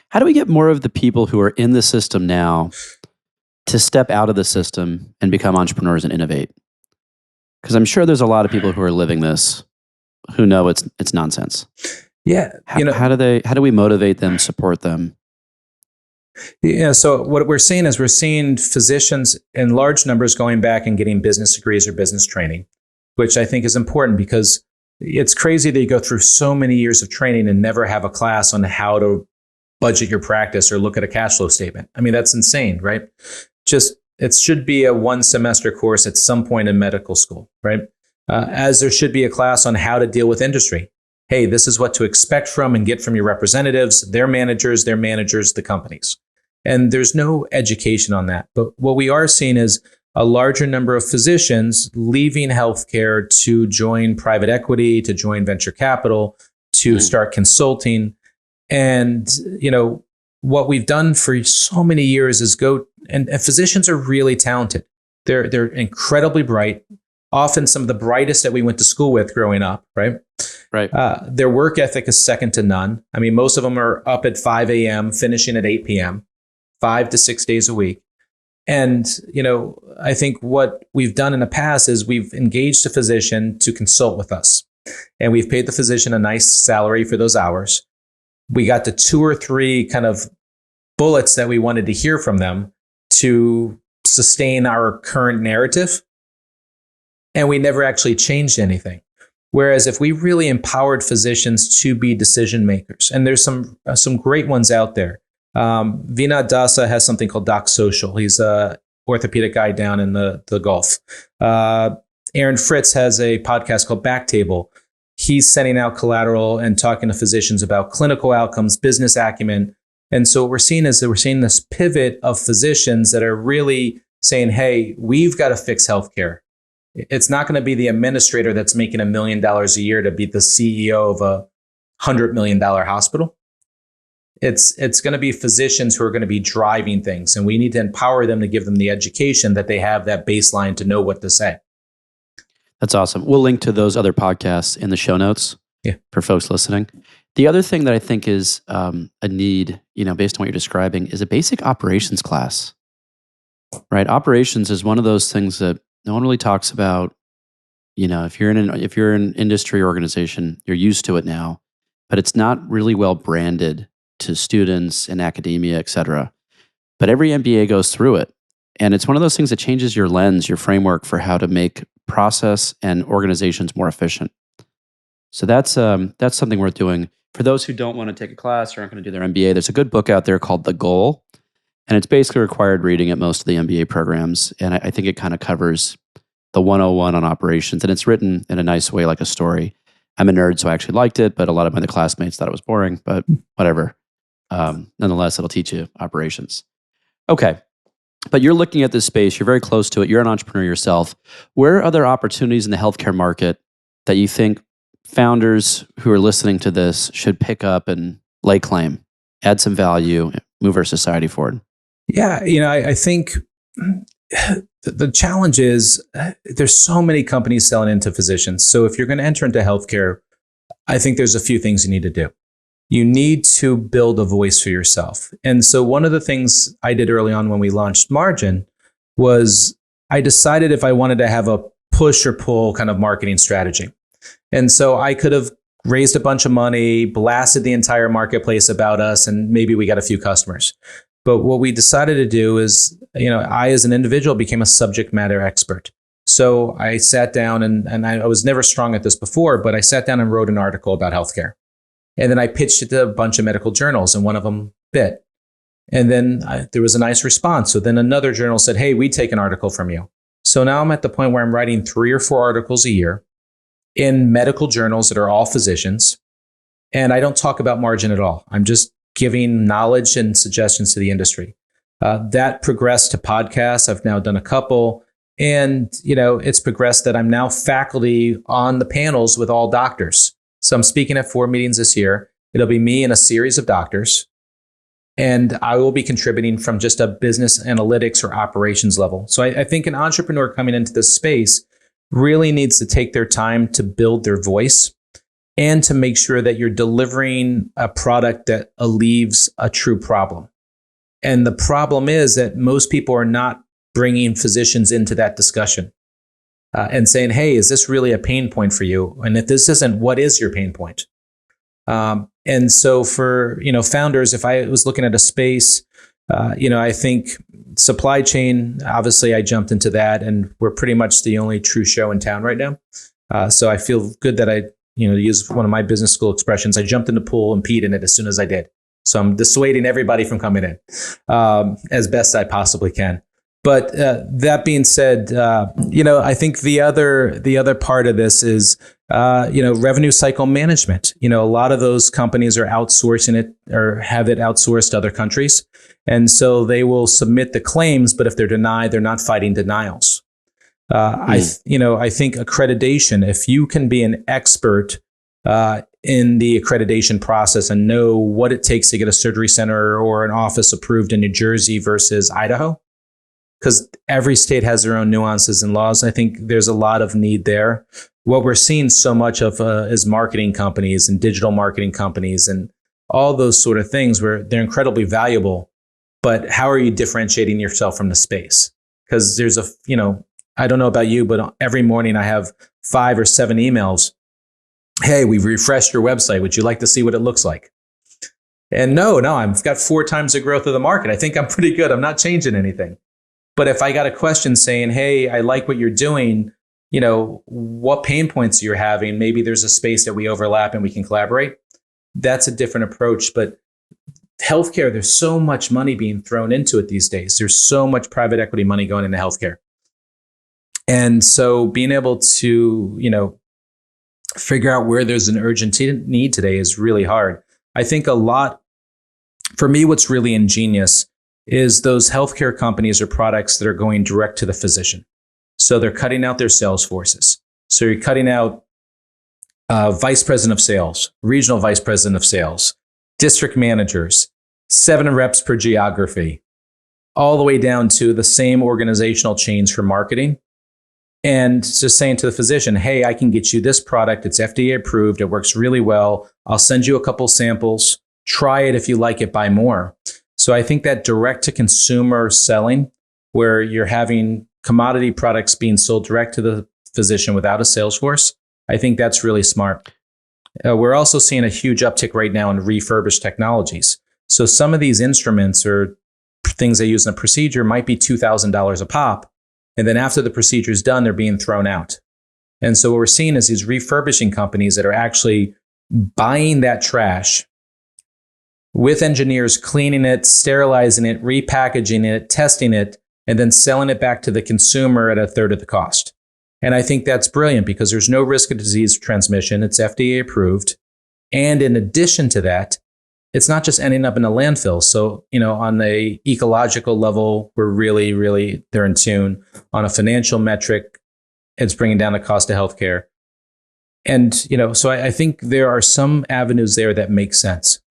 How do we get more of the people who are in the system now to step out of the system and become entrepreneurs and innovate? Because I'm sure there's a lot of people who are living this who know it's nonsense. Yeah. How do we motivate them, support them? Yeah. So what we're seeing is we're seeing physicians in large numbers going back and getting business degrees or business training, which I think is important because it's crazy that you go through so many years of training and never have a class on how to budget your practice or look at a cash flow statement. I mean, that's insane, right? It should be a 1-semester course at some point in medical school, right? As there should be a class on how to deal with industry. Hey, this is what to expect from and get from your representatives, their managers, the companies. And there's no education on that. But what we are seeing is a larger number of physicians leaving healthcare to join private equity, to join venture capital, to start consulting. And, what we've done for so many years is and physicians are really talented. They're incredibly bright, often some of the brightest that we went to school with growing up, right? Right. Their work ethic is second to none. I mean, most of them are up at 5 a.m., finishing at 8 p.m., 5 to 6 days a week. And, I think what we've done in the past is we've engaged a physician to consult with us. And we've paid the physician a nice salary for those hours. We got the 2 or 3 kind of bullets that we wanted to hear from them to sustain our current narrative. And we never actually changed anything. Whereas if we really empowered physicians to be decision makers, and there's some great ones out there. Vinod Dasa has something called Doc Social. He's a orthopedic guy down in the Gulf. Aaron Fritz has a podcast called Backtable. He's sending out collateral and talking to physicians about clinical outcomes, business acumen. And so what we're seeing is that we're seeing this pivot of physicians that are really saying, hey, we've got to fix healthcare. It's not going to be the administrator that's making $1 million a year to be the CEO of a $100 million hospital. It's going to be physicians who are going to be driving things. And we need to empower them to give them the education that they have that baseline to know what to say. That's awesome. We'll link to those other podcasts in the show notes for folks listening. The other thing that I think is a need, based on what you're describing, is a basic operations class, right? Operations is one of those things that no one really talks about. If you're in an industry organization, you're used to it now, but it's not really well branded to students in academia, et cetera. But every MBA goes through it. And it's one of those things that changes your lens, your framework for how to make process and organizations more efficient. So that's something worth doing. For those who don't want to take a class or aren't going to do their MBA, there's a good book out there called The Goal. And it's basically required reading at most of the MBA programs. And I think it kind of covers the 101 on operations. And it's written in a nice way, like a story. I'm a nerd, so I actually liked it, but a lot of my other classmates thought it was boring, but whatever. Nonetheless, it'll teach you operations. Okay. But you're looking at this space, you're very close to it, you're an entrepreneur yourself. Where are other opportunities in the healthcare market that you think founders who are listening to this should pick up and lay claim, add some value, move our society forward? Yeah, I think the challenge is there's so many companies selling into physicians. So if you're going to enter into healthcare, I think there's a few things you need to do. You need to build a voice for yourself. And so one of the things I did early on when we launched Margin was I decided if I wanted to have a push or pull kind of marketing strategy. And so I could have raised a bunch of money, blasted the entire marketplace about us, and maybe we got a few customers. But what we decided to do is, I as an individual became a subject matter expert. So I sat down and I was never strong at this before, but I sat down and wrote an article about healthcare. And then I pitched it to a bunch of medical journals, and one of them bit. And then there was a nice response. So then another journal said, hey, we take an article from you. So now I'm at the point where I'm writing 3 or 4 articles a year in medical journals that are all physicians. And I don't talk about margin at all. I'm just giving knowledge and suggestions to the industry. That progressed to podcasts. I've now done a couple. And, it's progressed that I'm now faculty on the panels with all doctors. So I'm speaking at 4 meetings this year. It'll be me and a series of doctors. And I will be contributing from just a business analytics or operations level. So I think an entrepreneur coming into this space really needs to take their time to build their voice and to make sure that you're delivering a product that relieves a true problem. And the problem is that most people are not bringing physicians into that discussion and saying, hey, is this really a pain point for you? And if this isn't, what is your pain point? And so for, founders, if I was looking at a space, I think supply chain, obviously I jumped into that, and we're pretty much the only true show in town right now. So I feel good that I, to use one of my business school expressions, I jumped in the pool and peed in it as soon as I did. So I'm dissuading everybody from coming in as best I possibly can. But that being said, I think the other part of this is, revenue cycle management. A lot of those companies are outsourcing it or have it outsourced to other countries. And so they will submit the claims, but if they're denied, they're not fighting denials. I think accreditation, if you can be an expert in the accreditation process and know what it takes to get a surgery center or an office approved in New Jersey versus Idaho, because every state has their own nuances and laws. I think there's a lot of need there. What we're seeing so much of is marketing companies and digital marketing companies and all those sort of things where they're incredibly valuable. But how are you differentiating yourself from the space? Because there's I don't know about you, but every morning I have 5 or 7 emails. Hey, we've refreshed your website. Would you like to see what it looks like? And no, I've got 4 times the growth of the market. I think I'm pretty good. I'm not changing anything. But if I got a question saying, hey, I like what you're doing, what pain points you're having, maybe there's a space that we overlap and we can collaborate. That's a different approach. But healthcare, there's so much money being thrown into it these days. There's so much private equity money going into healthcare. And so being able to, figure out where there's an urgent need today is really hard. I think for me, what's really ingenious is those healthcare companies or products that are going direct to the physician. So they're cutting out their sales forces. So you're cutting out vice president of sales, regional vice president of sales, district managers, 7 reps per geography, all the way down to the same organizational change for marketing. And just saying to the physician, hey, I can get you this product. It's FDA approved. It works really well. I'll send you a couple samples. Try it. If you like it, buy more. So I think that direct to consumer selling, where you're having commodity products being sold direct to the physician without a sales force, I think that's really smart. We're also seeing a huge uptick right now in refurbished technologies. So some of these instruments or things they use in a procedure might be $2,000 a pop. And then after the procedure is done, they're being thrown out. And so what we're seeing is these refurbishing companies that are actually buying that trash with engineers, cleaning it, sterilizing it, repackaging it, testing it, and then selling it back to the consumer at a third of the cost. And I think that's brilliant because there's no risk of disease transmission. It's FDA approved. And in addition to that, it's not just ending up in a landfill. So, on the ecological level, we're really, really, they're in tune. On a financial metric, it's bringing down the cost of healthcare. And, so I think there are some avenues there that make sense.